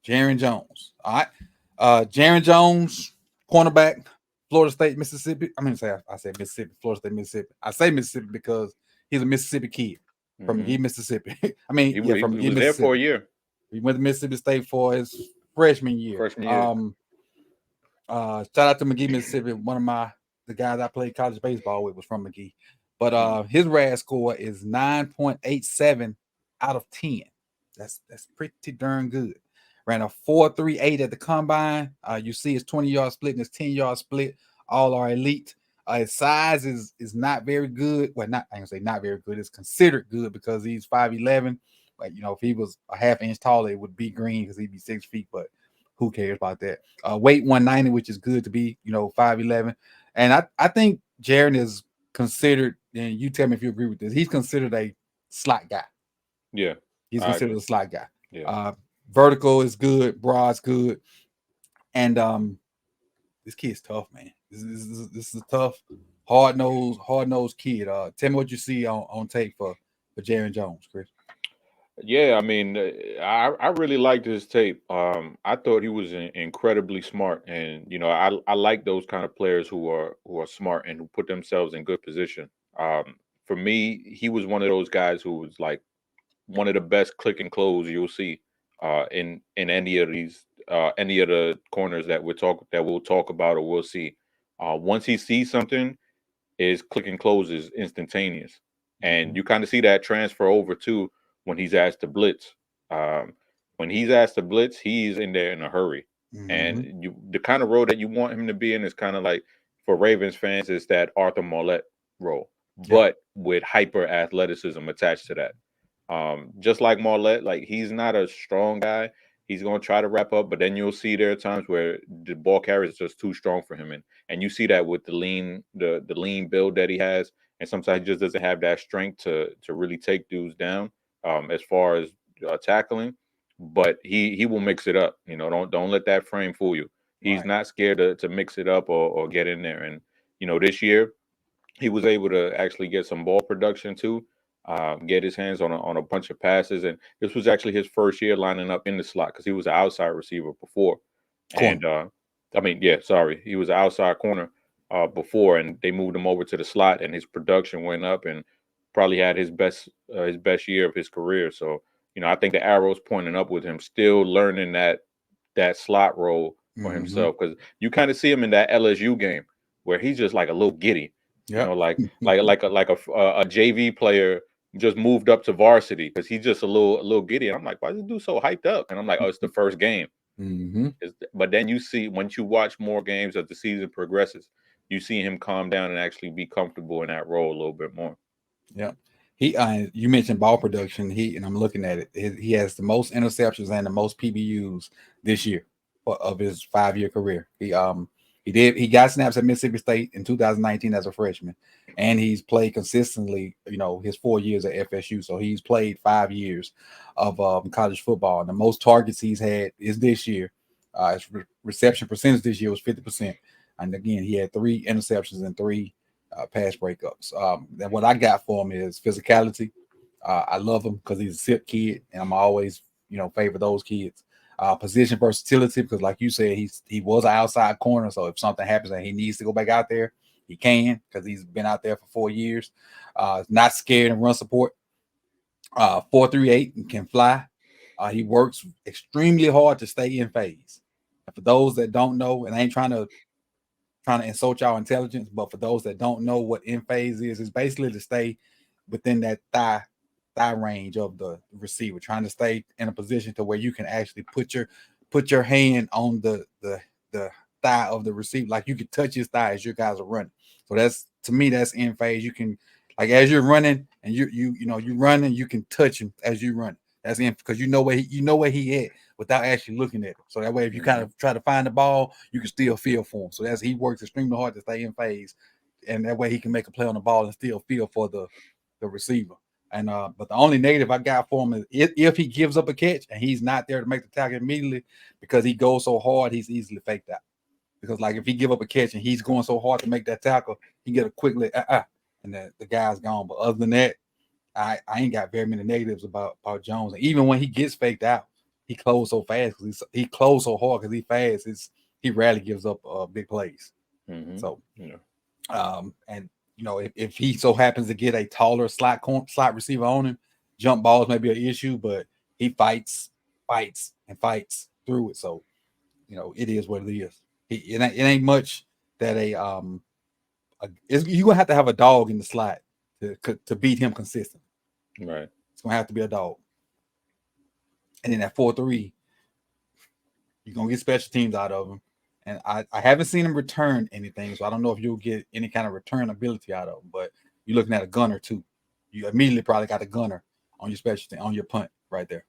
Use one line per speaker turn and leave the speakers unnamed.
Jarrian Jones. All right. Jarrian Jones, cornerback, Florida State, Mississippi. I say Mississippi, Florida State, Mississippi. I say Mississippi because he's a Mississippi kid from
Hmm.
McGee, Mississippi. I mean, yeah, from
He
McGee,
was there for a
Mississippi.
year,
He went to Mississippi State for his freshman year.
freshman year.
Shout out to McGee, Mississippi. One of the guys I played college baseball with was from McGee. But
Mhm.
his RAS score is 9.87 out of 10. That's pretty darn good. Ran a 4.38 at the combine. You see his 20-yard split and his 10-yard split. All are elite. His size is not very good. Well, not I ain't gonna say not very good. It's considered good because he's 5'11. But if he was a half inch taller, it would be green because he'd be 6 feet. But who cares about that? Weight 190, which is good to be 5'11. And I think Jarrian is considered, and you tell me if you agree with this. He's considered a slot guy.
Yeah,
He's
I
considered
agree.
a slot guy.
Yeah.
Vertical is good, broad's good, and this kid's tough, man. This is a tough, hard nosed kid. Tell me what you see on tape for Jarrian Jones, Chris.
Yeah, I mean, I really liked his tape. I thought he was incredibly smart, and I like those kind of players who are smart and who put themselves in good position. For me, he was one of those guys who was like one of the best click and close you'll see in any of the corners that we'll talk about or we'll see. Once he sees something, his click and close is instantaneous, and
Mm-hmm.
you kind of see that transfer over too when he's asked to blitz. Um, when he's asked to blitz, he's in there in a hurry,
Mm-hmm.
and the kind of role that you want him to be in is kind of like for Ravens fans is that Arthur Mollett role,
Yep.
but with hyper athleticism attached to that. Just like Marlette, like he's not a strong guy. He's gonna try to wrap up, but then you'll see there are times where the ball carrier is just too strong for him, and you see that with the lean build that he has, and sometimes he just doesn't have that strength to really take dudes down. As far as tackling, but he will mix it up. Don't let that frame fool you. He's
Right.
not scared to mix it up or get in there. And this year he was able to actually get some ball production too, get his hands on a bunch of passes, and this was actually his first year lining up in the slot because he was an outside receiver before,
Corner.
and I mean, yeah, sorry, he was an outside corner before, and they moved him over to the slot, and his production went up, and probably had his best year of his career. So I think the arrow's pointing up with him, still learning that slot role for
Mm-hmm.
himself because you kind of see him in that LSU game where he's just like a little giddy,
Yep.
like a JV player just moved up to varsity because he's just a little giddy. And I'm like, why is this dude so hyped up? And I'm like, oh, it's the first game.
Mm-hmm.
But then you see once you watch more games as the season progresses, you see him calm down and actually be comfortable in that role a little bit more.
Yep. You mentioned ball production. And I'm looking at it. He has the most interceptions and the most PBUs this year of his 5 year career. He got snaps at Mississippi State in 2019 as a freshman, and he's played consistently. His 4 years at FSU. So he's played 5 years of college football, and the most targets he's had is this year. His reception percentage this year was 50%, and again he had 3 interceptions and 3 pass breakups. And what I got for him is physicality. I love him because he's a SIP kid, and I'm always, favor those kids. Position versatility, because like you said, he was an outside corner. So if something happens and he needs to go back out there, he can because he's been out there for 4 years. Not scared and run support. 4.38 and can fly. He works extremely hard to stay in phase. And for those that don't know, and I ain't trying to insult y'all intelligence, but for those that don't know what in phase is, it's basically to stay within that thigh range of the receiver, trying to stay in a position to where you can actually put your hand on the thigh of the receiver, like you can touch his thigh as your guys are running. So that's, to me, that's in phase. You can, like, as you're running and you running, you can touch him as you run. That's in, because you know where he at without actually looking at him. So that way, if you kind
Hmm.
of try to find the ball, you can still feel for him. So he works extremely hard to stay in phase, and that way he can make a play on the ball and still feel for the receiver. And but the only negative I got for him is if he gives up a catch and he's not there to make the tackle immediately because he goes so hard, he's easily faked out. Because like if he give up a catch and he's going so hard to make that tackle, he get a quick and the guy's gone. But other than that, I ain't got very many negatives about Jones. And even when he gets faked out, he closed so fast because he closed so hard because he fast. He rarely gives up big plays. So, and if he so happens to get a taller slot receiver on him, jump balls may be an issue, but he fights through it. So, it is what it is. It ain't much that you're gonna have a dog in the slot to beat him consistently.
Right.
It's gonna have to be a dog. And then at 4-3, you're gonna get special teams out of him. And I haven't seen him return anything, so I don't know if you'll get any kind of return ability out of him. But you're looking at a gunner too. You immediately probably got a gunner on your special team, on your punt right there.